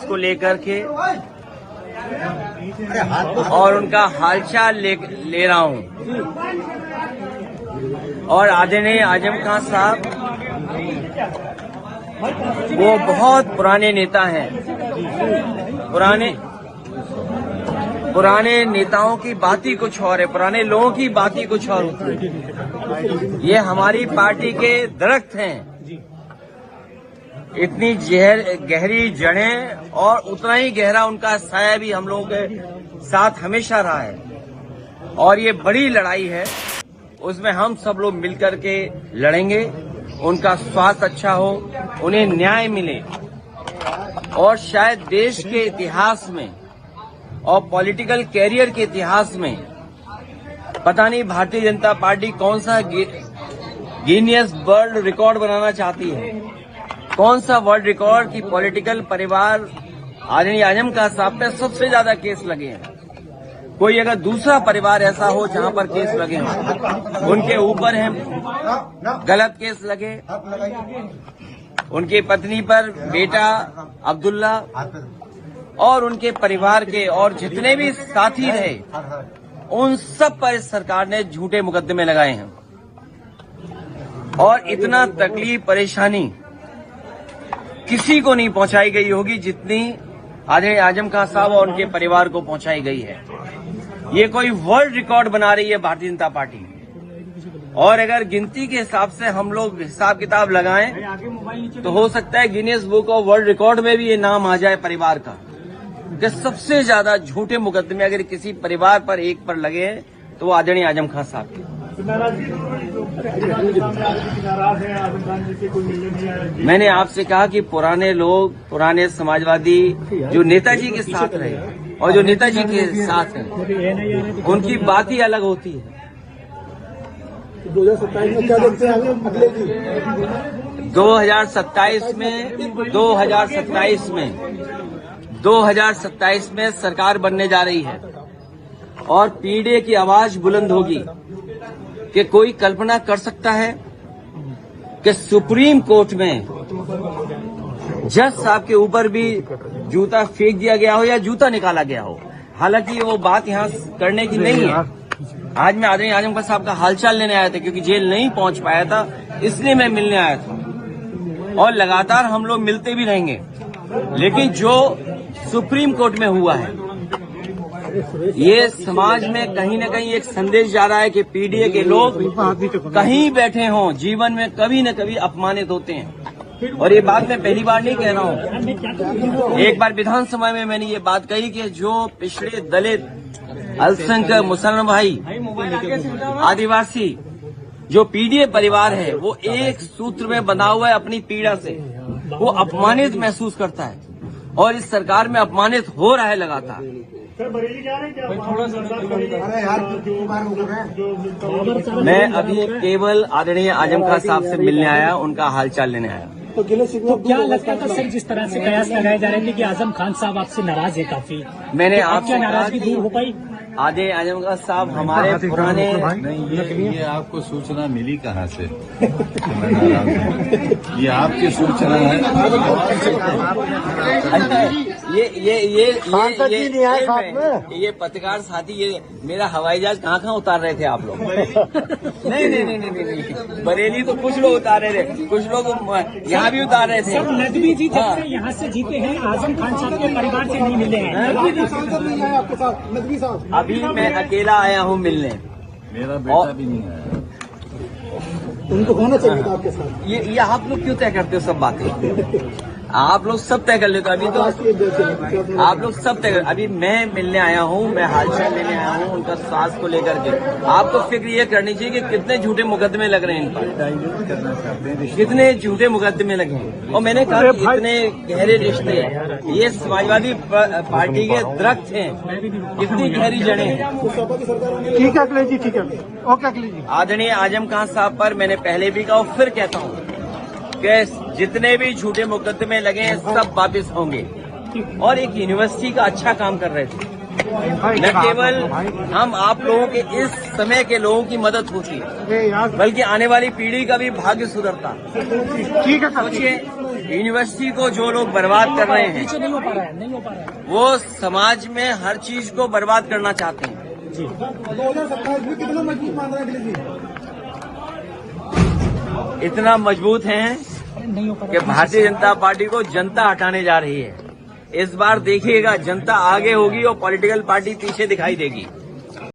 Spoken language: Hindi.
को लेकर के और उनका हालचाल ले रहा हूं। और आदरणीय आजम खान साहब वो बहुत पुराने नेता हैं। पुराने नेताओं की बात ही कुछ और है, पुराने लोगों की बात ही कुछ और होती है। ये हमारी पार्टी के दरख्त हैं, इतनी गहरी जड़ें और उतना ही गहरा उनका साया भी हम लोगों के साथ हमेशा रहा है। और ये बड़ी लड़ाई है, उसमें हम सब लोग मिलकर के लड़ेंगे। उनका स्वास्थ्य अच्छा हो, उन्हें न्याय मिले और शायद देश के इतिहास में और पॉलिटिकल कैरियर के इतिहास में पता नहीं भारतीय जनता पार्टी कौन सा गिनीज वर्ल्ड रिकॉर्ड बनाना चाहती है, कौन सा वर्ल्ड रिकॉर्ड की पॉलिटिकल परिवार आदरणीय आजम खान साहब पे सबसे ज्यादा केस लगे हैं। कोई अगर दूसरा परिवार ऐसा हो जहां पर केस लगे हों, उनके ऊपर है गलत केस लगे, उनकी पत्नी पर बेटा अब्दुल्ला और उनके परिवार के और जितने भी साथी रहे, उन सब पर इस सरकार ने झूठे मुकदमे लगाए हैं। और इतना तकलीफ परेशानी किसी को नहीं पहुंचाई गई होगी जितनी आदरणीय आजम खान साहब और उनके परिवार को पहुंचाई गई है। ये कोई वर्ल्ड रिकॉर्ड बना रही है भारतीय जनता पार्टी। और अगर गिनती के हिसाब से हम लोग हिसाब किताब लगाएं तो हो सकता है Guinness book of world record में भी ये नाम आ जाए परिवार का, कि सबसे ज्यादा झूठे मुकदमे अगर किसी परिवार पर एक पर लगे तो वो आदरणीय आजम खान साहब के। मैंने आपसे कहा कि पुराने लोग, पुराने समाजवादी जो नेताजी के साथ रहे और जो नेताजी के साथ हैं, उनकी बात ही अलग होती है। 2027 में क्या देखते हैं अगले की? 2027 में सरकार बनने जा रही है और पीडीए की आवाज बुलंद होगी। कि कोई कल्पना कर सकता है कि सुप्रीम कोर्ट में जज साहब के ऊपर भी जूता फेंक दिया गया हो या जूता निकाला गया हो। हालांकि वो बात यहाँ करने की नहीं है। आज मैं आदरणीय आजम खान साहब का हालचाल लेने आया था, क्योंकि जेल नहीं पहुंच पाया था, इसलिए मैं मिलने आया था। और लगातार हम लोग मिलते भी रहेंगे। लेकिन जो सुप्रीम कोर्ट में हुआ है, ये समाज में कहीं न कहीं एक संदेश जा रहा है कि पीडीए के लोग कहीं बैठे हों, जीवन में कभी न कभी अपमानित होते हैं। और ये बात मैं पहली बार नहीं कह रहा हूँ। एक बार विधानसभा में मैंने ये बात कही कि जो पिछड़े दलित, अल्पसंख्यक, मुसलमान भाई, आदिवासी, जो पीडीए परिवार है, वो एक सूत्र में बंधा हुआ है अपनी पीड़ा से। वो अपमानित महसूस करता है और इस सरकार में अपमानित हो रहा है लगातार। मैं अभी केवल आदरणीय आजम खान साहब से मिलने आया, उनका हालचाल लेने आया। तो क्या लगता था सर, जिस तरह से कयास लगाए जा रहे थे कि आजम खान साहब आपसे नाराज है काफी, मैंने आपसे नाराजगी दूर हो पाई? आदरणीय आजम खान साहब हमारे पुराने नहीं, ये आपको सूचना मिली कहाँ से? ये आपकी सूचना है। ये पत्रकार साथी, ये मेरा हवाई जहाज कहाँ उतार रहे थे आप लोग? नहीं, बरेली तो कुछ लोग उतार रहे थे, कुछ लोग यहाँ भी उतार रहे थे। नकवी जी जब से यहाँ से जीते हैं, आजम खान साहब के परिवार से नहीं मिले हैं। आपके साथ नकवी साहब? अभी मैं अकेला आया हूँ मिलने। मेरा बेटा भी नहीं आया। उनको होना चाहिए था आपके साथ। ये आप लोग क्यों तय करते हो सब बातें? आप लोग सब तय कर लेते हो। अभी तो आप लोग सब तय कर। अभी मैं मिलने आया हूँ, मैं हालचाल लेने आया हूँ उनका स्वास्थ्य को लेकर के। आपको फिक्र ये करनी चाहिए कि कितने झूठे मुकदमे लग रहे हैं इन पर, कितने झूठे मुकदमे लगे हैं। और मैंने कहा कि इतने गहरे रिश्ते, ये समाजवादी पार्टी के दरख्त हैं, इतनी गहरी जड़ें हैं। ठीक है अखिलेश जी, ठीक है, ओके अखिलेश जी। आदरणीय आजम खान साहब पर मैंने पहले भी कहा और फिर कहता हूँ कि जितने भी झूठे मुकदमे लगे हैं सब वापिस होंगे। और एक यूनिवर्सिटी का अच्छा काम कर रहे थे, न केवल हम आप लोगों के इस समय के लोगों की मदद होती बल्कि आने वाली पीढ़ी का भी भाग्य सुधरता। ठीक है सर। सोचिए, यूनिवर्सिटी को जो लोग बर्बाद कर रहे हैं नहीं हो पा रहा है, नहीं हो पा रहा है। वो समाज में हर चीज को बर्बाद करना चाहते हैं। 2027 में कितना मजबूत मान रहे हैं अखिलेश जी? इतना मजबूत हैं नहीं हो पा कि रहा है। भारतीय जनता पार्टी को जनता हटाने जा रही है। इस बार देखिएगा, जनता आगे होगी और पॉलिटिकल पार्टी पीछे दिखाई देगी।